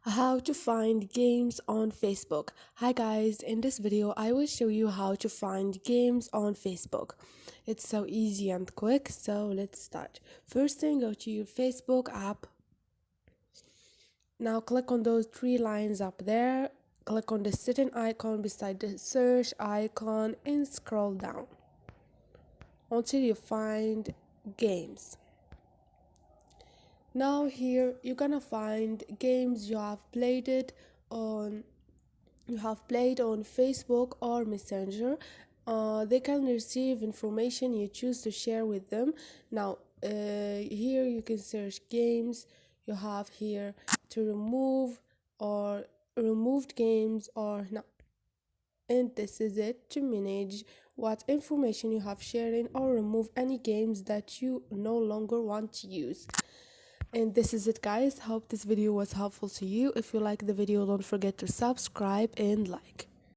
How to find games on Facebook. Hi guys, in this video I will show you how to find games on Facebook. It's so easy and quick, so let's start. First thing, go to your Facebook app. Now click on those three lines up there. Click on the setting icon beside the search icon and scroll down until you find games. Now here you're gonna find games you have played on Facebook or Messenger. They can receive information you choose to share with them. Now here you can search games. You have here to remove or removed games or not, and this is it to manage what information you have sharing or remove any games that you no longer want to use. And this is it guys, hope this video was helpful to you. If you like the video, don't forget to subscribe and like.